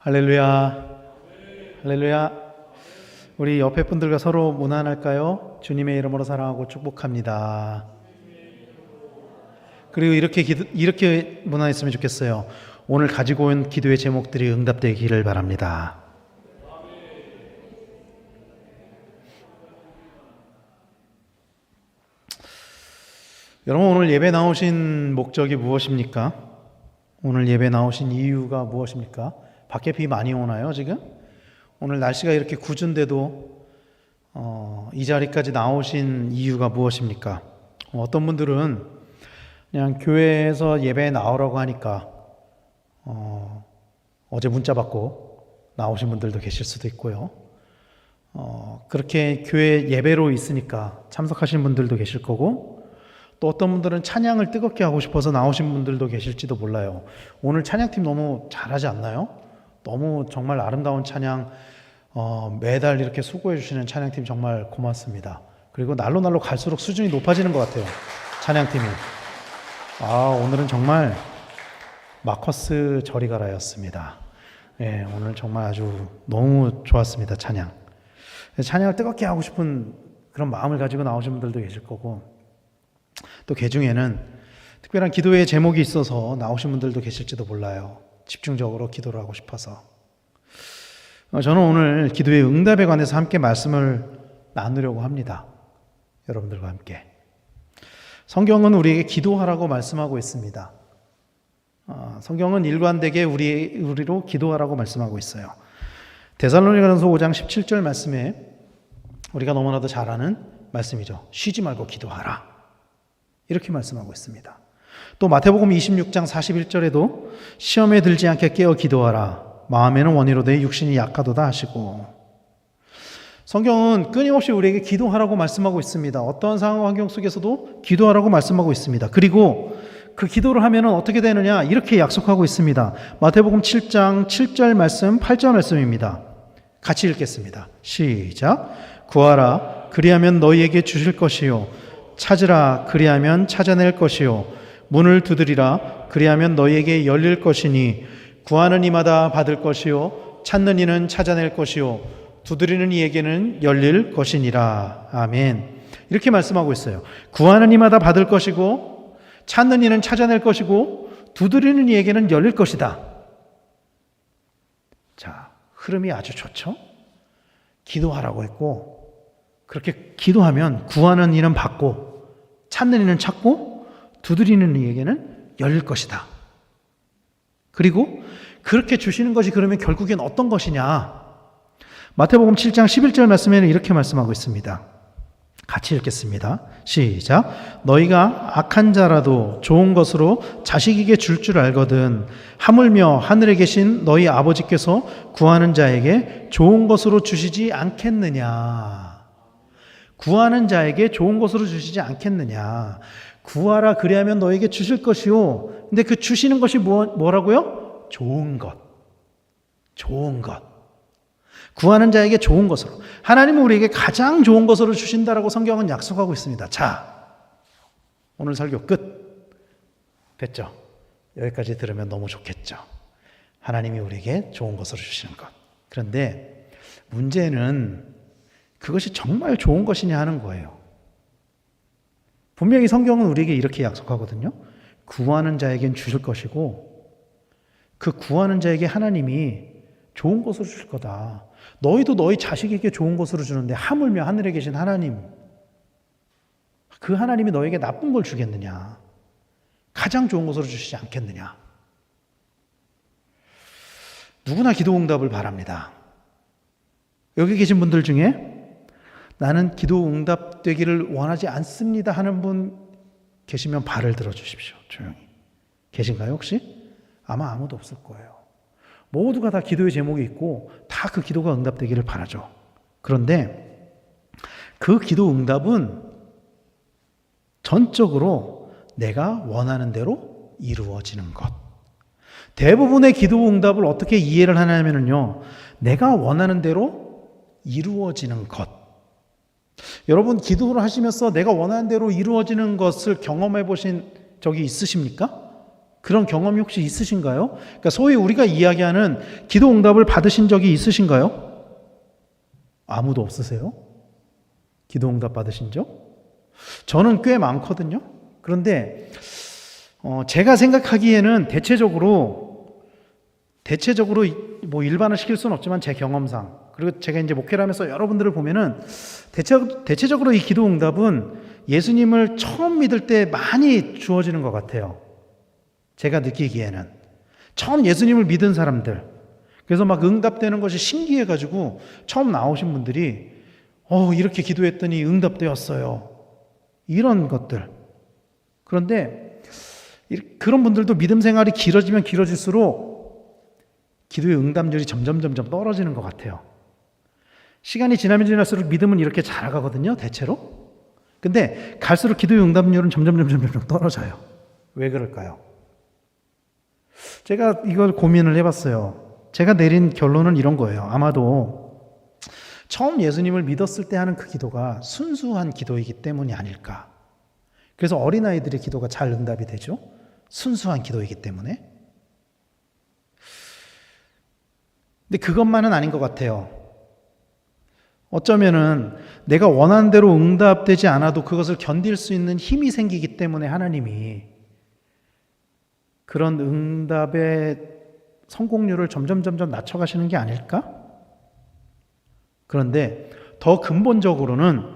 할렐루야. 할렐루야. 우리 옆에 분들과 서로 문안할까요? 주님의 이름으로 사랑하고 축복합니다. 그리고 이렇게 문안했으면 좋겠어요. 오늘 가지고 온 기도의 제목들이 응답되기를 바랍니다. 여러분, 오늘 예배 나오신 목적이 무엇입니까? 오늘 예배 나오신 이유가 무엇입니까? 밖에 비 많이 오나요, 지금? 오늘 날씨가 이렇게 궂은데도 이 자리까지 나오신 이유가 무엇입니까? 어떤 분들은 그냥 교회에서 예배에 나오라고 하니까 어제 문자 받고 나오신 분들도 계실 수도 있고요. 그렇게 교회 예배로 있으니까 참석하신 분들도 계실 거고, 또 어떤 분들은 찬양을 뜨겁게 하고 싶어서 나오신 분들도 계실지도 몰라요. 오늘 찬양팀 너무 잘하지 않나요? 너무 정말 아름다운 찬양, 매달 이렇게 수고해 주시는 찬양팀 정말 고맙습니다. 그리고 날로 갈수록 수준이 높아지는 것 같아요, 찬양팀이. 오늘은 정말 마커스 저리 가라였습니다. 예, 오늘 정말 아주 너무 좋았습니다, 찬양. 찬양을 뜨겁게 하고 싶은 그런 마음을 가지고 나오신 분들도 계실 거고, 또 그 중에는 특별한 기도의 제목이 있어서 나오신 분들도 계실지도 몰라요. 집중적으로 기도를 하고 싶어서. 저는 오늘 기도의 응답에 관해서 함께 말씀을 나누려고 합니다. 여러분들과 함께. 성경은 우리에게 기도하라고 말씀하고 있습니다. 성경은 일관되게 우리로 기도하라고 말씀하고 있어요. 데살로니가전서 5장 17절 말씀에 우리가 너무나도 잘 아는 말씀이죠. 쉬지 말고 기도하라. 이렇게 말씀하고 있습니다. 또 마태복음 26장 41절에도 시험에 들지 않게 깨어 기도하라. 마음에는 원이로되 육신이 약하도다 하시고, 성경은 끊임없이 우리에게 기도하라고 말씀하고 있습니다. 어떠한 상황 환경 속에서도 기도하라고 말씀하고 있습니다. 그리고 그 기도를 하면 어떻게 되느냐, 이렇게 약속하고 있습니다. 마태복음 7장 7절 말씀, 8절 말씀입니다. 같이 읽겠습니다. 시작. 구하라, 그리하면 너희에게 주실 것이요, 찾으라, 그리하면 찾아낼 것이요, 문을 두드리라, 그리하면 너희에게 열릴 것이니, 구하는 이마다 받을 것이요, 찾는 이는 찾아낼 것이요, 두드리는 이에게는 열릴 것이니라. 아멘. 이렇게 말씀하고 있어요. 구하는 이마다 받을 것이고, 찾는 이는 찾아낼 것이고, 두드리는 이에게는 열릴 것이다. 자, 흐름이 아주 좋죠? 기도하라고 했고, 그렇게 기도하면 구하는 이는 받고, 찾는 이는 찾고, 두드리는 이에게는 열릴 것이다. 그리고 그렇게 주시는 것이 그러면 결국엔 어떤 것이냐? 마태복음 7장 11절 말씀에는 이렇게 말씀하고 있습니다. 같이 읽겠습니다. 시작. 너희가 악한 자라도 좋은 것으로 자식에게 줄 줄 알거든 하물며 하늘에 계신 너희 아버지께서 구하는 자에게 좋은 것으로 주시지 않겠느냐. 구하는 자에게 좋은 것으로 주시지 않겠느냐. 구하라, 그리하면 너에게 주실 것이요. 근데 그 주시는 것이 뭐라고요? 좋은 것. 좋은 것. 구하는 자에게 좋은 것으로. 하나님은 우리에게 가장 좋은 것으로 주신다라고 성경은 약속하고 있습니다. 자, 오늘 설교 끝. 됐죠? 여기까지 들으면 너무 좋겠죠? 하나님이 우리에게 좋은 것으로 주시는 것. 그런데 문제는 그것이 정말 좋은 것이냐 하는 거예요. 분명히 성경은 우리에게 이렇게 약속하거든요. 구하는 자에겐 주실 것이고, 그 구하는 자에게 하나님이 좋은 것으로 주실 거다. 너희도 너희 자식에게 좋은 것으로 주는데 하물며 하늘에 계신 하나님, 그 하나님이 너에게 나쁜 걸 주겠느냐? 가장 좋은 것으로 주시지 않겠느냐? 누구나 기도 응답을 바랍니다. 여기 계신 분들 중에 나는 기도 응답되기를 원하지 않습니다 하는 분 계시면 발을 들어주십시오. 조용히. 계신가요 혹시? 아마 아무도 없을 거예요. 모두가 다 기도의 제목이 있고 다 그 기도가 응답되기를 바라죠. 그런데 그 기도 응답은 전적으로 내가 원하는 대로 이루어지는 것. 대부분의 기도 응답을 어떻게 이해를 하냐면요, 내가 원하는 대로 이루어지는 것. 여러분, 기도를 하시면서 내가 원하는 대로 이루어지는 것을 경험해 보신 적이 있으십니까? 그런 경험이 혹시 있으신가요? 그러니까 소위 우리가 이야기하는 기도 응답을 받으신 적이 있으신가요? 아무도 없으세요? 기도 응답 받으신 적? 저는 꽤 많거든요. 그런데 제가 생각하기에는 대체적으로 뭐 일반화 시킬 수는 없지만 제 경험상, 그리고 제가 이제 목회를 하면서 여러분들을 보면은 대체적으로 이 기도 응답은 예수님을 처음 믿을 때 많이 주어지는 것 같아요. 제가 느끼기에는 처음 예수님을 믿은 사람들, 그래서 막 응답되는 것이 신기해가지고 처음 나오신 분들이 이렇게 기도했더니 응답되었어요, 이런 것들. 그런데 그런 분들도 믿음 생활이 길어지면 길어질수록 기도의 응답률이 점점 떨어지는 것 같아요. 시간이 지나면 지날수록 믿음은 이렇게 자라가거든요, 대체로. 근데 갈수록 기도의 응답률은 점점 떨어져요. 왜 그럴까요? 제가 이걸 고민을 해봤어요. 제가 내린 결론은 이런 거예요. 아마도 처음 예수님을 믿었을 때 하는 그 기도가 순수한 기도이기 때문이 아닐까. 그래서 어린아이들의 기도가 잘 응답이 되죠. 순수한 기도이기 때문에. 근데 그것만은 아닌 것 같아요. 어쩌면은 내가 원하는 대로 응답되지 않아도 그것을 견딜 수 있는 힘이 생기기 때문에 하나님이 그런 응답의 성공률을 점점 낮춰가시는 게 아닐까? 그런데 더 근본적으로는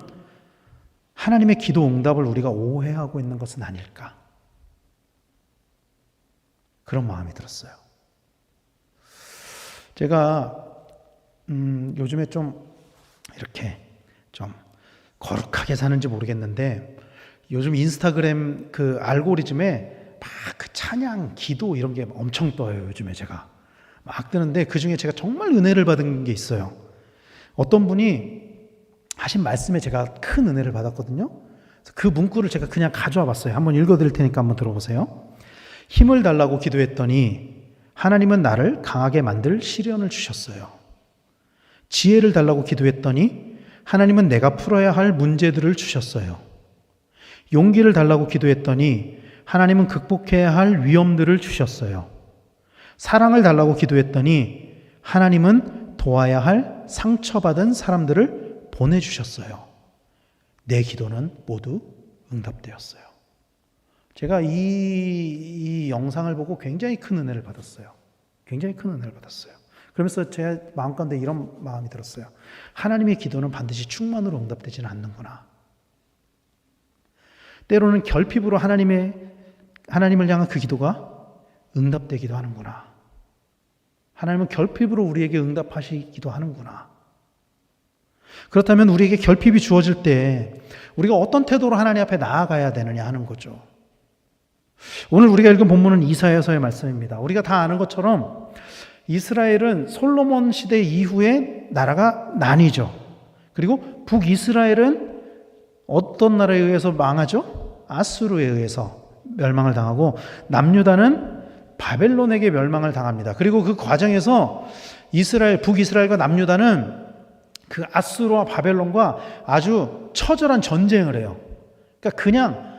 하나님의 기도 응답을 우리가 오해하고 있는 것은 아닐까? 그런 마음이 들었어요. 제가 요즘에 이렇게 좀 거룩하게 사는지 모르겠는데 요즘 인스타그램 그 알고리즘에 막 그 찬양, 기도 이런 게 엄청 떠요. 요즘에 제가 막 뜨는데 그중에 제가 정말 은혜를 받은 게 있어요. 어떤 분이 하신 말씀에 제가 큰 은혜를 받았거든요. 그 문구를 제가 그냥 가져와 봤어요. 한번 읽어드릴 테니까 한번 들어보세요. 힘을 달라고 기도했더니 하나님은 나를 강하게 만들 시련을 주셨어요. 지혜를 달라고 기도했더니 하나님은 내가 풀어야 할 문제들을 주셨어요. 용기를 달라고 기도했더니 하나님은 극복해야 할 위험들을 주셨어요. 사랑을 달라고 기도했더니 하나님은 도와야 할 상처받은 사람들을 보내주셨어요. 내 기도는 모두 응답되었어요. 제가 이 영상을 보고 굉장히 큰 은혜를 받았어요. 굉장히 큰 은혜를 받았어요. 그러면서 제 마음 가운데 이런 마음이 들었어요. 하나님의 기도는 반드시 충만으로 응답되지는 않는구나. 때로는 결핍으로 하나님을 향한 그 기도가 응답되기도 하는구나. 하나님은 결핍으로 우리에게 응답하시기도 하는구나. 그렇다면 우리에게 결핍이 주어질 때 우리가 어떤 태도로 하나님 앞에 나아가야 되느냐 하는 거죠. 오늘 우리가 읽은 본문은 이사야서의 말씀입니다. 우리가 다 아는 것처럼 이스라엘은 솔로몬 시대 이후에 나라가 나뉘죠. 그리고 북이스라엘은 어떤 나라에 의해서 망하죠? 아수르에 의해서 멸망을 당하고 남유다는 바벨론에게 멸망을 당합니다. 그리고 그 과정에서 북이스라엘과 남유다는 그 아수르와 바벨론과 아주 처절한 전쟁을 해요. 그러니까 그냥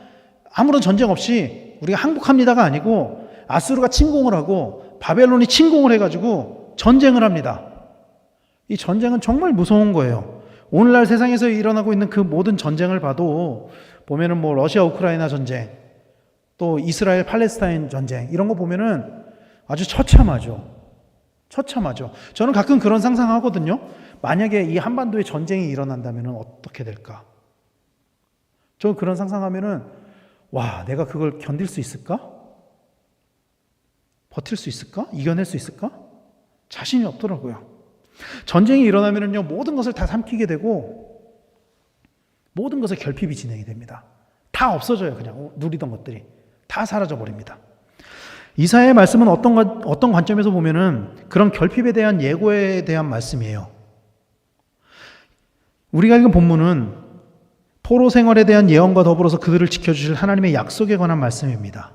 아무런 전쟁 없이 우리가 항복합니다가 아니고 아수르가 침공을 하고 바벨론이 침공을 해가지고 전쟁을 합니다. 이 전쟁은 정말 무서운 거예요. 오늘날 세상에서 일어나고 있는 그 모든 전쟁을 봐도 보면은 뭐 러시아 우크라이나 전쟁, 또 이스라엘 팔레스타인 전쟁 이런 거 보면은 아주 처참하죠. 저는 가끔 그런 상상하거든요. 만약에 이 한반도에 전쟁이 일어난다면 어떻게 될까? 저는 그런 상상하면은 와, 내가 그걸 견딜 수 있을까? 버틸 수 있을까? 이겨낼 수 있을까? 자신이 없더라고요. 전쟁이 일어나면은요, 모든 것을 다 삼키게 되고 모든 것에 결핍이 진행이 됩니다. 다 없어져요. 그냥 누리던 것들이 다 사라져 버립니다. 이사야의 말씀은 어떤 관점에서 보면은 그런 결핍에 대한 예고에 대한 말씀이에요. 우리가 읽은 본문은 포로 생활에 대한 예언과 더불어서 그들을 지켜주실 하나님의 약속에 관한 말씀입니다.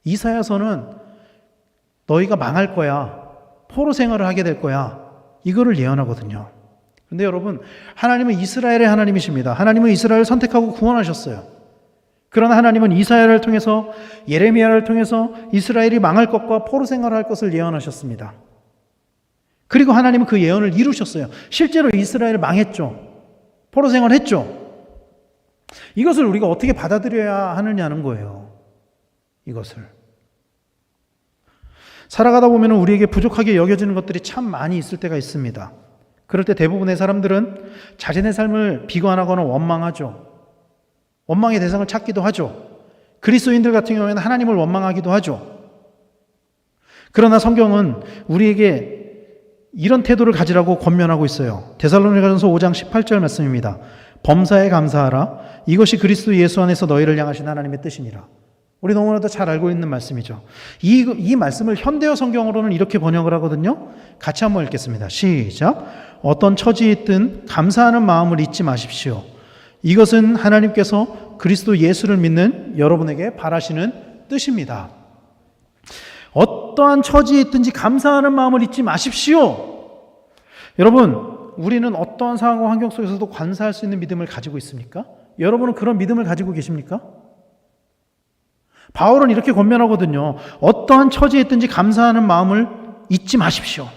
이사야서는 너희가 망할 거야, 포로 생활을 하게 될 거야, 이거를 예언하거든요. 그런데 여러분, 하나님은 이스라엘의 하나님이십니다. 하나님은 이스라엘을 선택하고 구원하셨어요. 그러나 하나님은 이사야를 통해서, 예레미야를 통해서 이스라엘이 망할 것과 포로 생활할 것을 예언하셨습니다. 그리고 하나님은 그 예언을 이루셨어요. 실제로 이스라엘 망했죠. 포로 생활했죠. 이것을 우리가 어떻게 받아들여야 하느냐는 거예요. 이것을 살아가다 보면 우리에게 부족하게 여겨지는 것들이 참 많이 있을 때가 있습니다. 그럴 때 대부분의 사람들은 자신의 삶을 비관하거나 원망하죠. 원망의 대상을 찾기도 하죠. 그리스도인들 같은 경우에는 하나님을 원망하기도 하죠. 그러나 성경은 우리에게 이런 태도를 가지라고 권면하고 있어요. 데살로니가전서 5장 18절 말씀입니다. 범사에 감사하라. 이것이 그리스도 예수 안에서 너희를 향하신 하나님의 뜻이니라. 우리 너무나도 잘 알고 있는 말씀이죠. 이 말씀을 현대어 성경으로는 이렇게 번역을 하거든요. 같이 한번 읽겠습니다. 시작. 어떤 처지에 있든 감사하는 마음을 잊지 마십시오. 이것은 하나님께서 그리스도 예수를 믿는 여러분에게 바라시는 뜻입니다. 어떠한 처지에 있든지 감사하는 마음을 잊지 마십시오. 여러분, 우리는 어떠한 상황과 환경 속에서도 감사할 수 있는 믿음을 가지고 있습니까? 여러분은 그런 믿음을 가지고 계십니까? 바울은 이렇게 권면하거든요. 어떠한 처지에 있든지 감사하는 마음을 잊지 마십시오.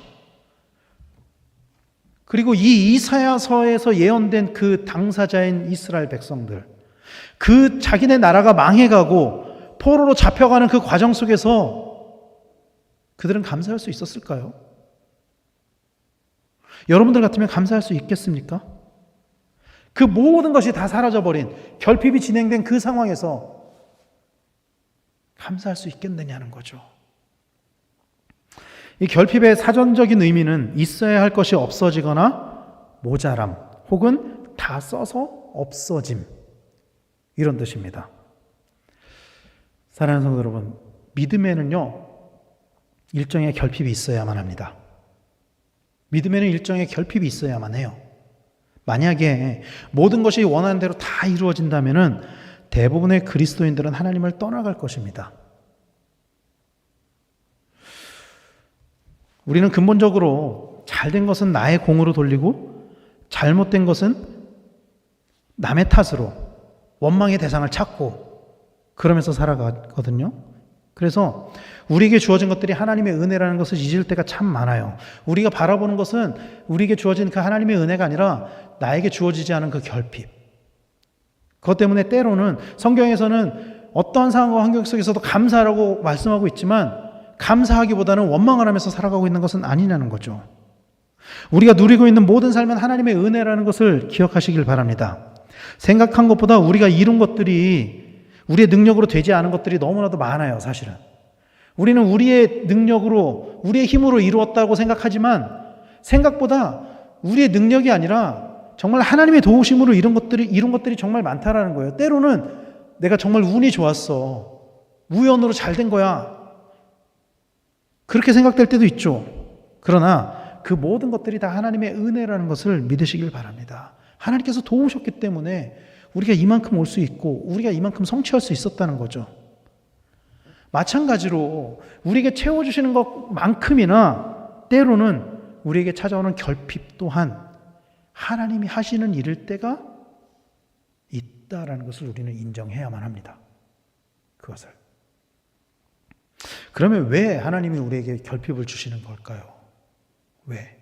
그리고 이 이사야서에서 예언된 그 당사자인 이스라엘 백성들, 그 자기네 나라가 망해가고 포로로 잡혀가는 그 과정 속에서 그들은 감사할 수 있었을까요? 여러분들 같으면 감사할 수 있겠습니까? 그 모든 것이 다 사라져버린, 결핍이 진행된 그 상황에서 감사할 수 있겠느냐는 거죠. 이 결핍의 사전적인 의미는 있어야 할 것이 없어지거나 모자람, 혹은 다 써서 없어짐, 이런 뜻입니다. 사랑하는 성도 여러분, 믿음에는요 일정의 결핍이 있어야만 합니다. 믿음에는 일정의 결핍이 있어야만 해요. 만약에 모든 것이 원하는 대로 다 이루어진다면 대부분의 그리스도인들은 하나님을 떠나갈 것입니다. 우리는 근본적으로 잘된 것은 나의 공으로 돌리고 잘못된 것은 남의 탓으로 원망의 대상을 찾고 그러면서 살아가거든요. 그래서 우리에게 주어진 것들이 하나님의 은혜라는 것을 잊을 때가 참 많아요. 우리가 바라보는 것은 우리에게 주어진 그 하나님의 은혜가 아니라 나에게 주어지지 않은 그 결핍. 그것 때문에 때로는 성경에서는 어떠한 상황과 환경 속에서도 감사하라고 말씀하고 있지만 감사하기보다는 원망을 하면서 살아가고 있는 것은 아니냐는 거죠. 우리가 누리고 있는 모든 삶은 하나님의 은혜라는 것을 기억하시길 바랍니다. 생각한 것보다 우리가 이룬 것들이 우리의 능력으로 되지 않은 것들이 너무나도 많아요, 사실은. 우리는 우리의 능력으로, 우리의 힘으로 이루었다고 생각하지만 생각보다 우리의 능력이 아니라 정말 하나님의 도우심으로 이룬 것들이 정말 많다라는 거예요. 때로는 내가 정말 운이 좋았어. 우연으로 잘 된 거야. 그렇게 생각될 때도 있죠. 그러나 그 모든 것들이 다 하나님의 은혜라는 것을 믿으시길 바랍니다. 하나님께서 도우셨기 때문에 우리가 이만큼 올 수 있고 우리가 이만큼 성취할 수 있었다는 거죠. 마찬가지로 우리에게 채워주시는 것만큼이나 때로는 우리에게 찾아오는 결핍 또한 하나님이 하시는 일일 때가 있다라는 것을 우리는 인정해야만 합니다. 그것을. 그러면 왜 하나님이 우리에게 결핍을 주시는 걸까요? 왜?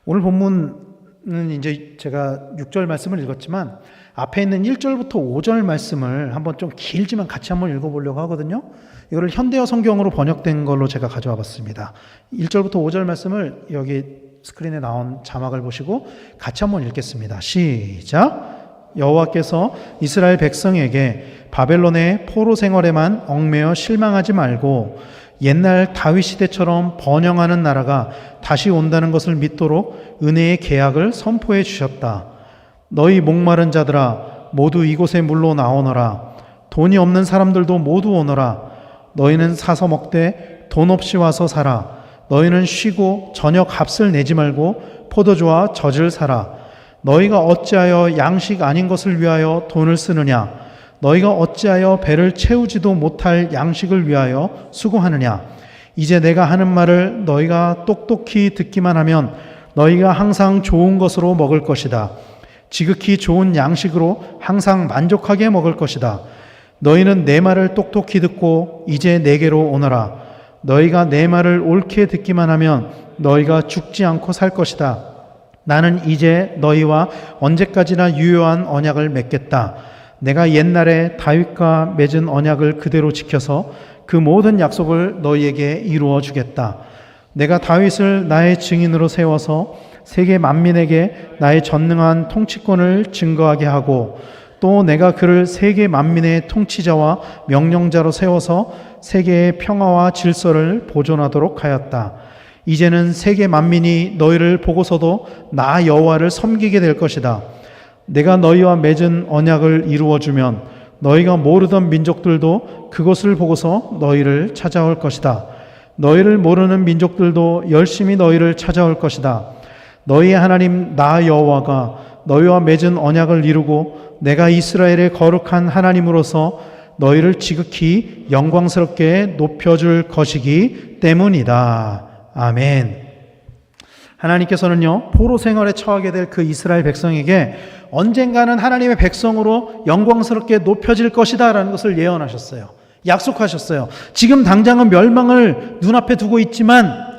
오늘 본문은 이제 제가 6절 말씀을 읽었지만 앞에 있는 1절부터 5절 말씀을 한번 좀 길지만 같이 한번 읽어보려고 하거든요. 이거를 현대어 성경으로 번역된 걸로 제가 가져와 봤습니다. 1절부터 5절 말씀을 여기 스크린에 나온 자막을 보시고 같이 한번 읽겠습니다. 시작. 여호와께서 이스라엘 백성에게 바벨론의 포로 생활에만 얽매여 실망하지 말고 옛날 다윗 시대처럼 번영하는 나라가 다시 온다는 것을 믿도록 은혜의 계약을 선포해 주셨다. 너희 목마른 자들아 모두 이곳에 물로 나오너라. 돈이 없는 사람들도 모두 오너라. 너희는 사서 먹되 돈 없이 와서 살아. 너희는 쉬고 저녁 값을 내지 말고 포도주와 젖을 사라. 너희가 어찌하여 양식 아닌 것을 위하여 돈을 쓰느냐? 너희가 어찌하여 배를 채우지도 못할 양식을 위하여 수고하느냐? 이제 내가 하는 말을 너희가 똑똑히 듣기만 하면 너희가 항상 좋은 것으로 먹을 것이다. 지극히 좋은 양식으로 항상 만족하게 먹을 것이다. 너희는 내 말을 똑똑히 듣고 이제 내게로 오너라. 너희가 내 말을 옳게 듣기만 하면 너희가 죽지 않고 살 것이다. 나는 이제 너희와 언제까지나 유효한 언약을 맺겠다. 내가 옛날에 다윗과 맺은 언약을 그대로 지켜서 그 모든 약속을 너희에게 이루어 주겠다. 내가 다윗을 나의 증인으로 세워서 세계 만민에게 나의 전능한 통치권을 증거하게 하고 또 내가 그를 세계 만민의 통치자와 명령자로 세워서 세계의 평화와 질서를 보존하도록 하였다. 이제는 세계 만민이 너희를 보고서도 나 여호와를 섬기게 될 것이다. 내가 너희와 맺은 언약을 이루어주면 너희가 모르던 민족들도 그것을 보고서 너희를 찾아올 것이다. 너희를 모르는 민족들도 열심히 너희를 찾아올 것이다. 너희의 하나님 나 여호와가 너희와 맺은 언약을 이루고 내가 이스라엘의 거룩한 하나님으로서 너희를 지극히 영광스럽게 높여줄 것이기 때문이다. 아멘. 하나님께서는요, 포로 생활에 처하게 될 그 이스라엘 백성에게 언젠가는 하나님의 백성으로 영광스럽게 높여질 것이다 라는 것을 예언하셨어요. 약속하셨어요. 지금 당장은 멸망을 눈앞에 두고 있지만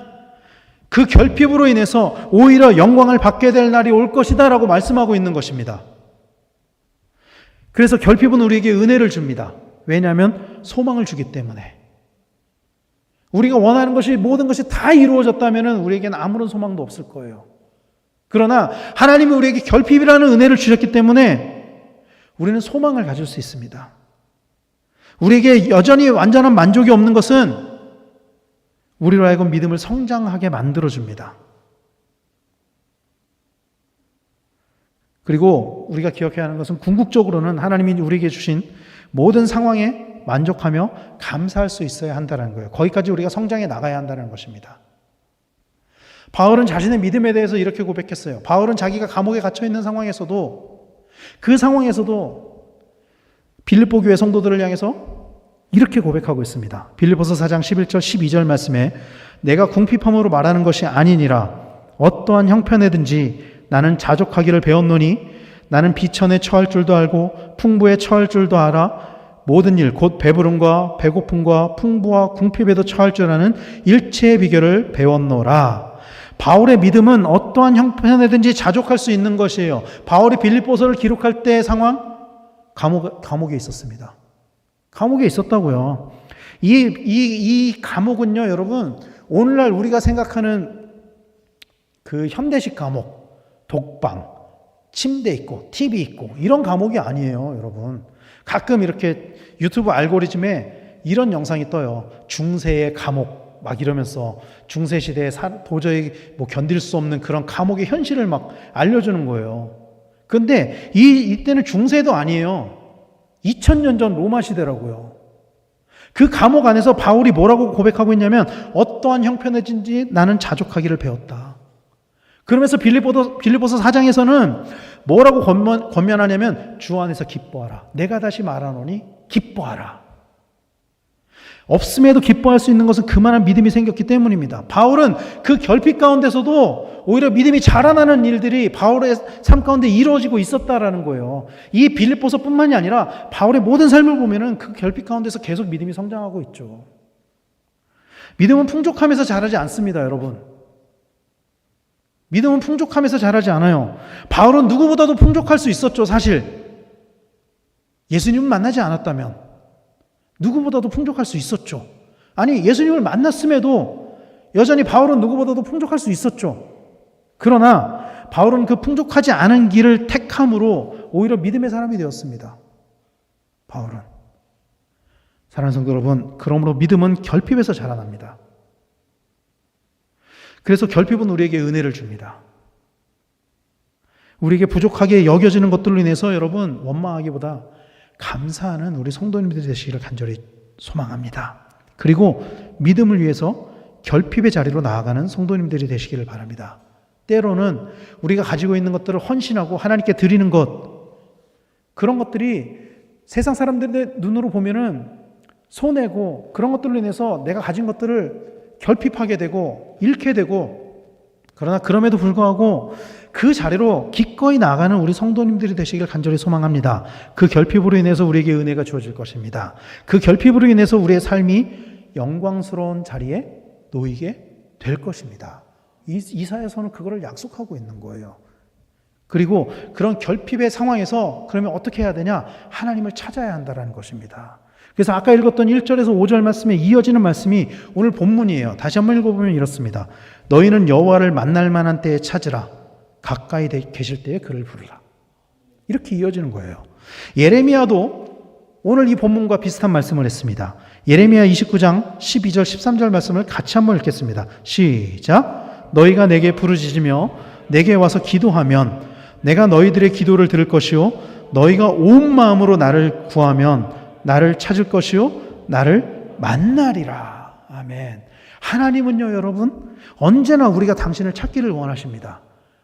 그 결핍으로 인해서 오히려 영광을 받게 될 날이 올 것이다 라고 말씀하고 있는 것입니다. 그래서 결핍은 우리에게 은혜를 줍니다. 왜냐하면 소망을 주기 때문에. 우리가 원하는 것이 모든 것이 다 이루어졌다면 우리에게는 아무런 소망도 없을 거예요. 그러나 하나님이 우리에게 결핍이라는 은혜를 주셨기 때문에 우리는 소망을 가질 수 있습니다. 우리에게 여전히 완전한 만족이 없는 것은 우리로 하여금 믿음을 성장하게 만들어줍니다. 그리고 우리가 기억해야 하는 것은 궁극적으로는 하나님이 우리에게 주신 모든 상황에 만족하며 감사할 수 있어야 한다는 거예요. 거기까지 우리가 성장해 나가야 한다는 것입니다. 바울은 자신의 믿음에 대해서 이렇게 고백했어요. 바울은 자기가 감옥에 갇혀 있는 상황에서도 그 상황에서도 빌립보 교회 성도들을 향해서 이렇게 고백하고 있습니다. 빌립보서 4장 11절 12절 말씀에 내가 궁핍함으로 말하는 것이 아니니라 어떠한 형편에든지 나는 자족하기를 배웠노니 나는 비천에 처할 줄도 알고 풍부에 처할 줄도 알아 모든 일 곧 배부름과 배고픔과 풍부와 궁핍에도 처할 줄 아는 일체의 비결을 배웠노라. 바울의 믿음은 어떠한 형편에든지 자족할 수 있는 것이에요. 바울이 빌립보서를 기록할 때의 상황 감옥에 있었습니다. 감옥에 있었다고요. 이 감옥은요, 여러분, 오늘날 우리가 생각하는 그 현대식 감옥, 독방, 침대 있고, TV 있고, 이런 감옥이 아니에요, 여러분. 가끔 이렇게 유튜브 알고리즘에 이런 영상이 떠요. 중세의 감옥, 막 이러면서 중세 시대에 도저히 뭐 견딜 수 없는 그런 감옥의 현실을 막 알려주는 거예요. 근데 이때는 중세도 아니에요. 2000년 전 로마 시대라고요. 그 감옥 안에서 바울이 뭐라고 고백하고 있냐면 어떠한 형편에든지 나는 자족하기를 배웠다. 그러면서 빌립보서 4장에서는 뭐라고 권면하냐면 주 안에서 기뻐하라. 내가 다시 말하노니 기뻐하라. 없음에도 기뻐할 수 있는 것은 그만한 믿음이 생겼기 때문입니다. 바울은 그 결핍 가운데서도 오히려 믿음이 자라나는 일들이 바울의 삶 가운데 이루어지고 있었다라는 거예요. 이 빌립보서뿐만이 아니라 바울의 모든 삶을 보면은 그 결핍 가운데서 계속 믿음이 성장하고 있죠. 믿음은 풍족함에서 자라지 않습니다, 여러분. 믿음은 풍족함에서 자라지 않아요. 바울은 누구보다도 풍족할 수 있었죠, 사실. 예수님을 만나지 않았다면 누구보다도 풍족할 수 있었죠. 아니, 예수님을 만났음에도 여전히 바울은 누구보다도 풍족할 수 있었죠. 그러나 바울은 그 풍족하지 않은 길을 택함으로 오히려 믿음의 사람이 되었습니다. 바울은. 사랑하는 성도 여러분, 그러므로 믿음은 결핍에서 자라납니다. 그래서 결핍은 우리에게 은혜를 줍니다. 우리에게 부족하게 여겨지는 것들로 인해서 여러분 원망하기보다 감사하는 우리 성도님들이 되시기를 간절히 소망합니다. 그리고 믿음을 위해서 결핍의 자리로 나아가는 성도님들이 되시기를 바랍니다. 때로는 우리가 가지고 있는 것들을 헌신하고 하나님께 드리는 것, 그런 것들이 세상 사람들의 눈으로 보면은 손해고 그런 것들로 인해서 내가 가진 것들을 결핍하게 되고 잃게 되고, 그러나 그럼에도 불구하고 그 자리로 기꺼이 나아가는 우리 성도님들이 되시길 간절히 소망합니다. 그 결핍으로 인해서 우리에게 은혜가 주어질 것입니다. 그 결핍으로 인해서 우리의 삶이 영광스러운 자리에 놓이게 될 것입니다. 이사야서는 그거를 약속하고 있는 거예요. 그리고 그런 결핍의 상황에서 그러면 어떻게 해야 되냐? 하나님을 찾아야 한다는 것입니다. 그래서 아까 읽었던 1절에서 5절 말씀에 이어지는 말씀이 오늘 본문이에요. 다시 한번 읽어보면 이렇습니다. 너희는 여호와를 만날 만한 때에 찾으라. 가까이 계실 때에 그를 부르라. 이렇게 이어지는 거예요. 예레미야도 오늘 이 본문과 비슷한 말씀을 했습니다. 예레미야 29장 12절 13절 말씀을 같이 한번 읽겠습니다. 시작. 너희가 내게 부르짖으며 내게 와서 기도하면 내가 너희들의 기도를 들을 것이요 너희가 온 마음으로 나를 구하면 나를 찾을 것이요 나를 만나리라. 아멘. 하나님은요, 여러분, 언제나 우리가 당신을 찾기를 원하십니다.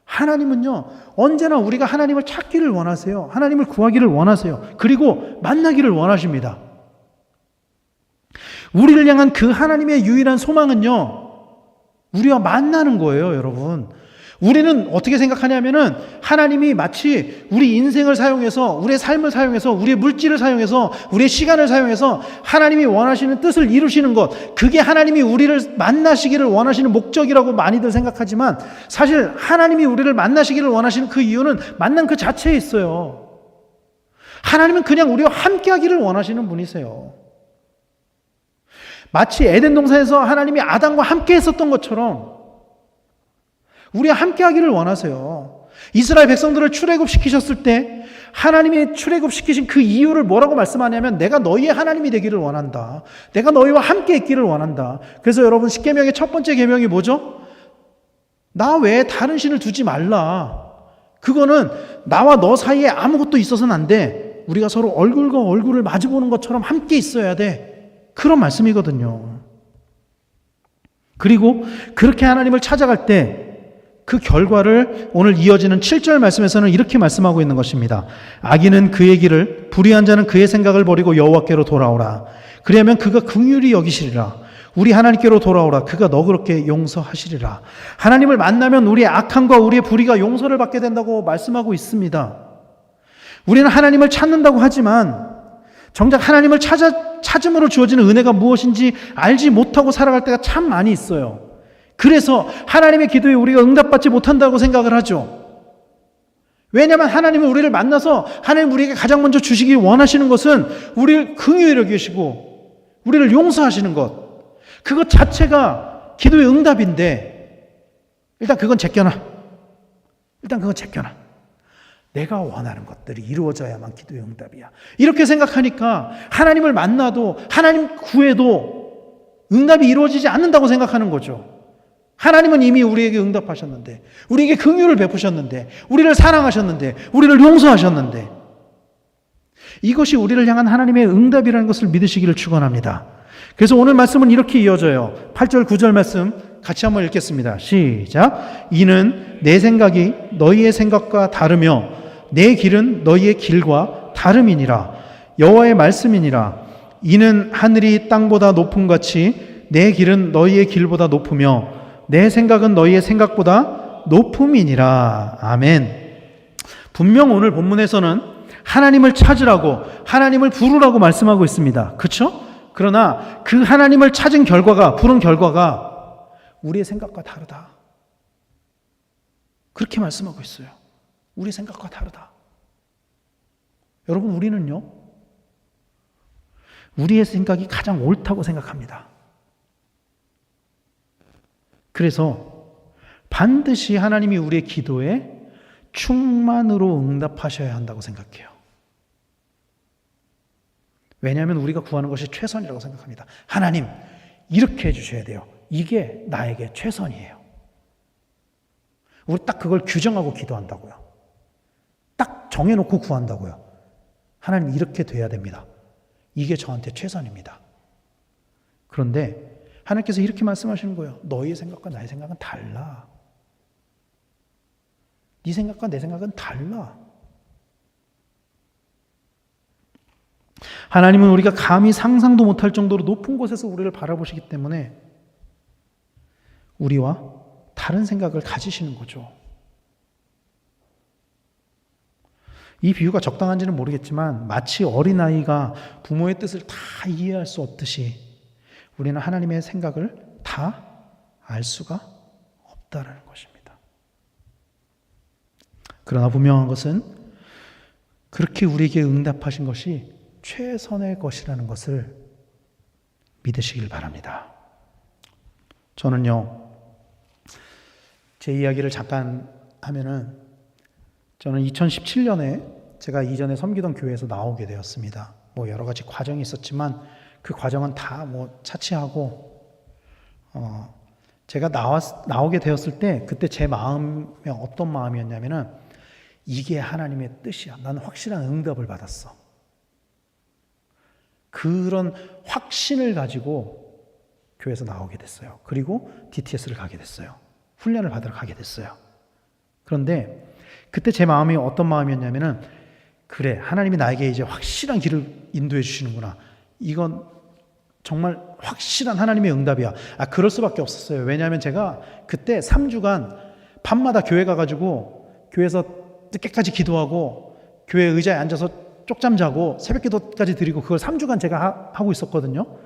하나님은요, 언제나 우리가 하나님을 찾기를 원하세요. 하나님을 구하기를 원하세요. 그리고 만나기를 원하십니다. 우리를 향한 그 하나님의 유일한 소망은요, 우리와 만나는 거예요, 여러분. 우리는 어떻게 생각하냐면은 하나님이 마치 우리 인생을 사용해서, 우리의 삶을 사용해서, 우리의 물질을 사용해서, 우리의 시간을 사용해서 하나님이 원하시는 뜻을 이루시는 것, 그게 하나님이 우리를 만나시기를 원하시는 목적이라고 많이들 생각하지만 사실 하나님이 우리를 만나시기를 원하시는 그 이유는 만남 그 자체에 있어요. 하나님은 그냥 우리와 함께하기를 원하시는 분이세요. 마치 에덴 동산에서 하나님이 아담과 함께 했었던 것처럼 우리와 함께하기를 원하세요. 이스라엘 백성들을 출애굽시키셨을 때 하나님이 출애굽시키신 그 이유를 뭐라고 말씀하냐면 내가 너희의 하나님이 되기를 원한다. 내가 너희와 함께 있기를 원한다. 그래서 여러분 십계명의 첫 번째 계명이 뭐죠? 나 외에 다른 신을 두지 말라. 그거는 나와 너 사이에 아무것도 있어서는 안 돼. 우리가 서로 얼굴과 얼굴을 마주보는 것처럼 함께 있어야 돼. 그런 말씀이거든요. 그리고 그렇게 하나님을 찾아갈 때 그 결과를 오늘 이어지는 7절 말씀에서는 이렇게 말씀하고 있는 것입니다. 악인은 그의 길을, 불의한 자는 그의 생각을 버리고 여호와께로 돌아오라. 그리하면 그가 긍휼히 여기시리라. 우리 하나님께로 돌아오라. 그가 너그럽게 용서하시리라. 하나님을 만나면 우리의 악함과 우리의 불의가 용서를 받게 된다고 말씀하고 있습니다. 우리는 하나님을 찾는다고 하지만 정작 하나님을 찾음으로 주어지는 은혜가 무엇인지 알지 못하고 살아갈 때가 참 많이 있어요. 그래서 하나님의 기도에 우리가 응답받지 못한다고 생각을 하죠. 왜냐하면 하나님은 우리를 만나서 하나님 우리에게 가장 먼저 주시기 원하시는 것은 우리를 긍휼히 여기시고 우리를 용서하시는 것. 그것 자체가 기도의 응답인데 일단 그건 제껴놔. 내가 원하는 것들이 이루어져야만 기도의 응답이야. 이렇게 생각하니까 하나님을 만나도 하나님 구해도 응답이 이루어지지 않는다고 생각하는 거죠. 하나님은 이미 우리에게 응답하셨는데, 우리에게 긍휼을 베푸셨는데, 우리를 사랑하셨는데, 우리를 용서하셨는데, 이것이 우리를 향한 하나님의 응답이라는 것을 믿으시기를 축원합니다. 그래서 오늘 말씀은 이렇게 이어져요. 8절 9절 말씀 같이 한번 읽겠습니다. 시작. 이는 내 생각이 너희의 생각과 다르며 내 길은 너희의 길과 다름이니라. 여호와의 말씀이니라. 이는 하늘이 땅보다 높음 같이 내 길은 너희의 길보다 높으며 내 생각은 너희의 생각보다 높음이니라. 아멘. 분명 오늘 본문에서는 하나님을 찾으라고, 하나님을 부르라고 말씀하고 있습니다. 그렇죠? 그러나 그 하나님을 찾은 결과가, 부른 결과가 우리의 생각과 다르다. 그렇게 말씀하고 있어요. 우리 생각과 다르다. 여러분, 우리는요, 우리의 생각이 가장 옳다고 생각합니다. 그래서 반드시 하나님이 우리의 기도에 충만으로 응답하셔야 한다고 생각해요. 왜냐하면 우리가 구하는 것이 최선이라고 생각합니다. 하나님, 이렇게 해주셔야 돼요. 이게 나에게 최선이에요. 우리 딱 그걸 규정하고 기도한다고요. 딱 정해놓고 구한다고요. 하나님, 이렇게 돼야 됩니다. 이게 저한테 최선입니다. 그런데 하나님께서 이렇게 말씀하시는 거예요. 너희의 생각과 나의 생각은 달라. 네 생각과 내 생각은 달라. 하나님은 우리가 감히 상상도 못할 정도로 높은 곳에서 우리를 바라보시기 때문에 우리와 다른 생각을 가지시는 거죠. 이 비유가 적당한지는 모르겠지만 마치 어린아이가 부모의 뜻을 다 이해할 수 없듯이 우리는 하나님의 생각을 다 알 수가 없다라는 것입니다. 그러나 분명한 것은 그렇게 우리에게 응답하신 것이 최선의 것이라는 것을 믿으시길 바랍니다. 저는요, 제 이야기를 잠깐 하면은 저는 2017년에 제가 이전에 섬기던 교회에서 나오게 되었습니다. 뭐 여러 가지 과정이 있었지만 그 과정은 다 뭐 차치하고 제가 나오게 되었을 때 그때 제 마음에 어떤 마음이었냐면은 이게 하나님의 뜻이야. 나는 확실한 응답을 받았어. 그런 확신을 가지고 교회에서 나오게 됐어요. 그리고 DTS를 가게 됐어요. 훈련을 받으러 가게 됐어요. 그런데 그때 제 마음이 어떤 마음이었냐면은 그래, 하나님이 나에게 이제 확실한 길을 인도해 주시는구나. 이건 정말 확실한 하나님의 응답이야. 그럴 수밖에 없었어요. 왜냐하면 제가 그때 3주간 밤마다 교회 가가지고 교회에서 늦게까지 기도하고 교회 의자에 앉아서 쪽잠 자고 새벽 기도까지 드리고 그걸 3주간 제가 하고 있었거든요.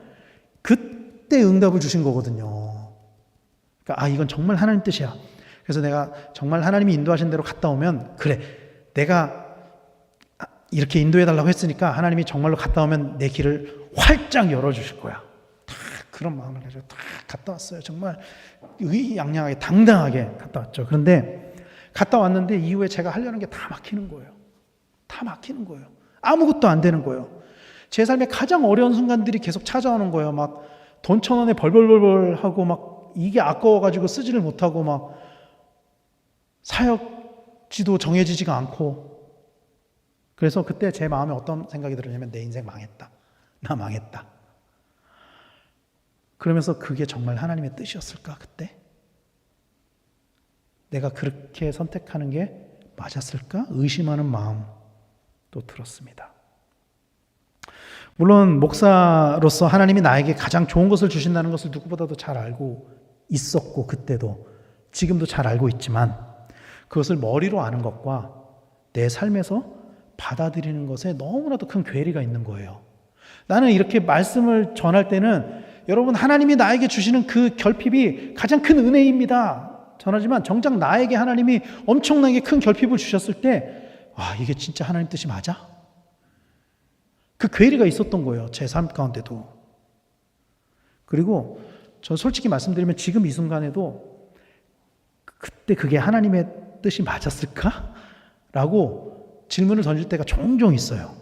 그때 응답을 주신 거거든요. 그러니까 이건 정말 하나님 뜻이야. 그래서 내가 정말 하나님이 인도하신 대로 갔다 오면 그래, 내가 이렇게 인도해달라고 했으니까 하나님이 정말로 갔다 오면 내 길을 활짝 열어주실 거야. 다 그런 마음을 가지고 다 갔다 왔어요. 정말 의양양하게 당당하게 갔다 왔죠. 그런데 갔다 왔는데 이후에 제가 하려는 게 다 막히는 거예요. 다 막히는 거예요. 아무것도 안 되는 거예요. 제 삶의 가장 어려운 순간들이 계속 찾아오는 거예요. 막 돈 1,000원에 벌벌벌 하고 막 이게 아까워가지고 쓰지를 못하고 막 사역지도 정해지지가 않고. 그래서 그때 제 마음에 어떤 생각이 들었냐면 내 인생 망했다. 나 망했다. 그러면서 그게 정말 하나님의 뜻이었을까 그때? 내가 그렇게 선택하는 게 맞았을까? 의심하는 마음도 들었습니다. 물론 목사로서 하나님이 나에게 가장 좋은 것을 주신다는 것을 누구보다도 잘 알고 있었고 그때도 지금도 잘 알고 있지만 그것을 머리로 아는 것과 내 삶에서 받아들이는 것에 너무나도 큰 괴리가 있는 거예요. 나는 이렇게 말씀을 전할 때는 여러분 하나님이 나에게 주시는 그 결핍이 가장 큰 은혜입니다. 전하지만 정작 나에게 하나님이 엄청나게 큰 결핍을 주셨을 때 이게 진짜 하나님 뜻이 맞아? 그 괴리가 있었던 거예요. 제 삶 가운데도. 그리고 저 솔직히 말씀드리면 지금 이 순간에도 그때 그게 하나님의 뜻이 맞았을까? 라고 질문을 던질 때가 종종 있어요.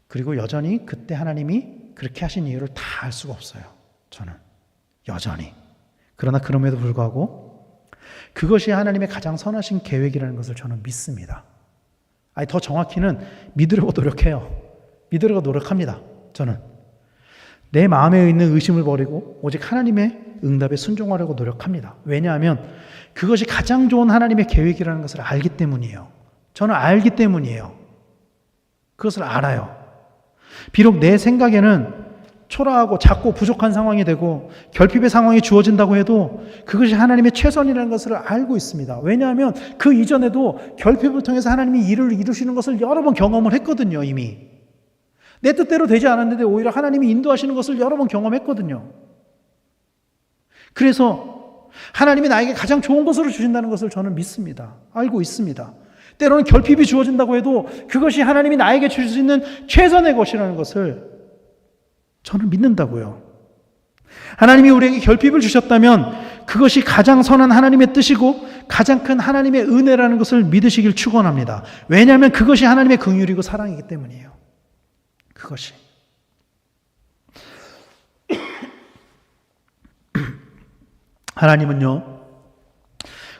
그리고 여전히 그때 하나님이 그렇게 하신 이유를 다 알 수가 없어요. 저는 여전히. 그러나 그럼에도 불구하고 그것이 하나님의 가장 선하신 계획이라는 것을 저는 믿습니다. 더 정확히는 믿으려고 노력해요. 믿으려고 노력합니다. 저는 내 마음에 있는 의심을 버리고 오직 하나님의 응답에 순종하려고 노력합니다. 왜냐하면 그것이 가장 좋은 하나님의 계획이라는 것을 알기 때문이에요. 저는 알기 때문이에요. 그것을 알아요. 비록 내 생각에는 초라하고 작고 부족한 상황이 되고 결핍의 상황이 주어진다고 해도 그것이 하나님의 최선이라는 것을 알고 있습니다. 왜냐하면 그 이전에도 결핍을 통해서 하나님이 일을 이루시는 것을 여러 번 경험을 했거든요. 이미 내 뜻대로 되지 않았는데 오히려 하나님이 인도하시는 것을 여러 번 경험했거든요. 그래서 하나님이 나에게 가장 좋은 것으로 주신다는 것을 저는 믿습니다. 알고 있습니다. 때로는 결핍이 주어진다고 해도 그것이 하나님이 나에게 줄 수 있는 최선의 것이라는 것을 저는 믿는다고요. 하나님이 우리에게 결핍을 주셨다면 그것이 가장 선한 하나님의 뜻이고 가장 큰 하나님의 은혜라는 것을 믿으시길 축원합니다. 왜냐하면 그것이 하나님의 긍휼이고 사랑이기 때문이에요. 그것이. 하나님은요,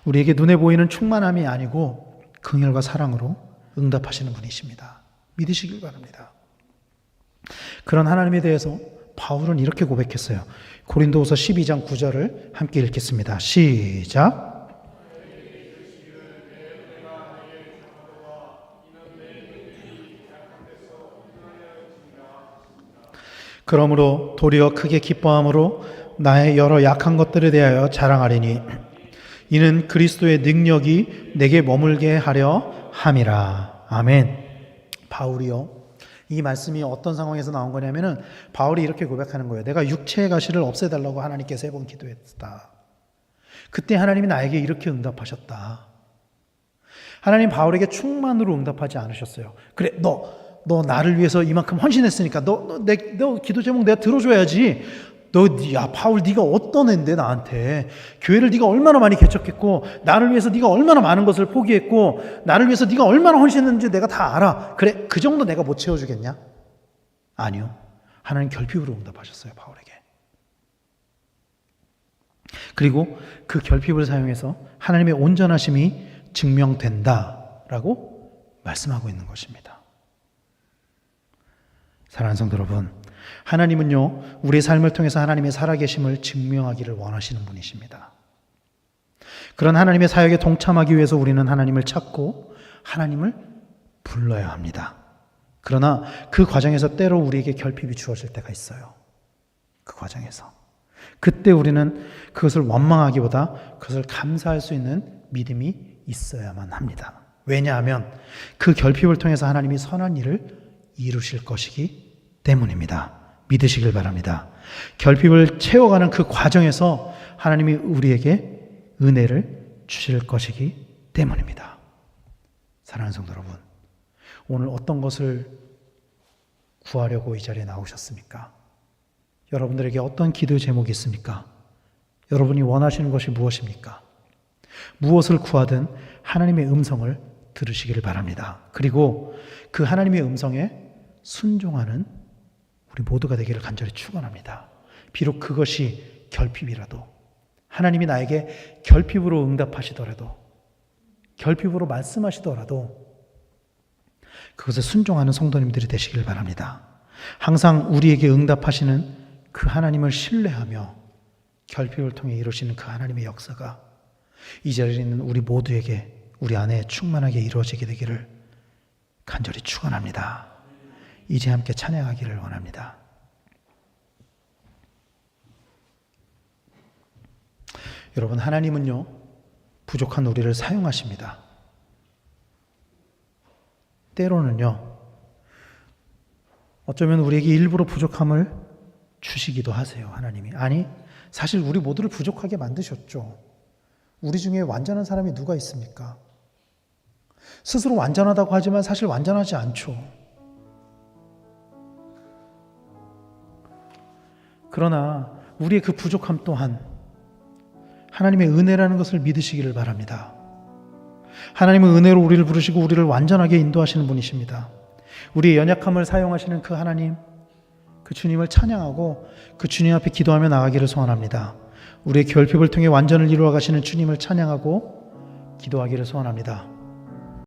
우리에게 눈에 보이는 충만함이 아니고 긍휼과 사랑으로 응답하시는 분이십니다. 믿으시길 바랍니다. 그런 하나님에 대해서 바울은 이렇게 고백했어요. 고린도후서 12장 9절을 함께 읽겠습니다. 시작. 그러므로 도리어 크게 기뻐함으로 나의 여러 약한 것들에 대하여 자랑하리니 이는 그리스도의 능력이 내게 머물게 하려 함이라. 아멘. 바울이요, 이 말씀이 어떤 상황에서 나온 거냐면은 바울이 이렇게 고백하는 거예요. 내가 육체의 가시를 없애달라고 하나님께 3번 기도했다. 그때 하나님이 나에게 이렇게 응답하셨다. 하나님 바울에게 충만으로 응답하지 않으셨어요. 그래, 너 나를 위해서 이만큼 헌신했으니까 너 기도 제목 내가 들어줘야지. 야 바울, 네가 어떤 애인데 나한테 교회를 네가 얼마나 많이 개척했고 나를 위해서 네가 얼마나 많은 것을 포기했고 나를 위해서 네가 얼마나 헌신했는지 내가 다 알아. 그래, 그 정도 내가 못 채워주겠냐? 아니요, 하나님 결핍으로 응답하셨어요, 바울에게. 그리고 그 결핍을 사용해서 하나님의 온전하심이 증명된다라고 말씀하고 있는 것입니다. 사랑하는 성도 여러분, 하나님은요, 우리의 삶을 통해서 하나님의 살아계심을 증명하기를 원하시는 분이십니다. 그런 하나님의 사역에 동참하기 위해서 우리는 하나님을 찾고 하나님을 불러야 합니다. 그러나 그 과정에서 때로 우리에게 결핍이 주어질 때가 있어요. 그 과정에서. 그때 우리는 그것을 원망하기보다 그것을 감사할 수 있는 믿음이 있어야만 합니다. 왜냐하면 그 결핍을 통해서 하나님이 선한 일을 이루실 것이기 때문입니다. 믿으시길 바랍니다. 결핍을 채워가는 그 과정에서 하나님이 우리에게 은혜를 주실 것이기 때문입니다. 사랑하는 성도 여러분, 오늘 어떤 것을 구하려고 이 자리에 나오셨습니까? 여러분들에게 어떤 기도의 제목이 있습니까? 여러분이 원하시는 것이 무엇입니까? 무엇을 구하든 하나님의 음성을 들으시기를 바랍니다. 그리고 그 하나님의 음성에 순종하는 우리 모두가 되기를 간절히 축원합니다. 비록 그것이 결핍이라도, 하나님이 나에게 결핍으로 응답하시더라도, 결핍으로 말씀하시더라도 그것에 순종하는 성도님들이 되시길 바랍니다. 항상 우리에게 응답하시는 그 하나님을 신뢰하며 결핍을 통해 이루시는 그 하나님의 역사가 이 자리에 있는 우리 모두에게, 우리 안에 충만하게 이루어지게 되기를 간절히 축원합니다. 이제 함께 찬양하기를 원합니다. 여러분, 하나님은요, 부족한 우리를 사용하십니다. 때로는요, 어쩌면 우리에게 일부러 부족함을 주시기도 하세요, 하나님이. 아니, 사실 우리 모두를 부족하게 만드셨죠. 우리 중에 완전한 사람이 누가 있습니까? 스스로 완전하다고 하지만 사실 완전하지 않죠. 그러나 우리의 그 부족함 또한 하나님의 은혜라는 것을 믿으시기를 바랍니다. 하나님은 은혜로 우리를 부르시고 우리를 완전하게 인도하시는 분이십니다. 우리의 연약함을 사용하시는 그 하나님, 그 주님을 찬양하고 그 주님 앞에 기도하며 나가기를 소원합니다. 우리의 결핍을 통해 완전을 이루어 가시는 주님을 찬양하고 기도하기를 소원합니다.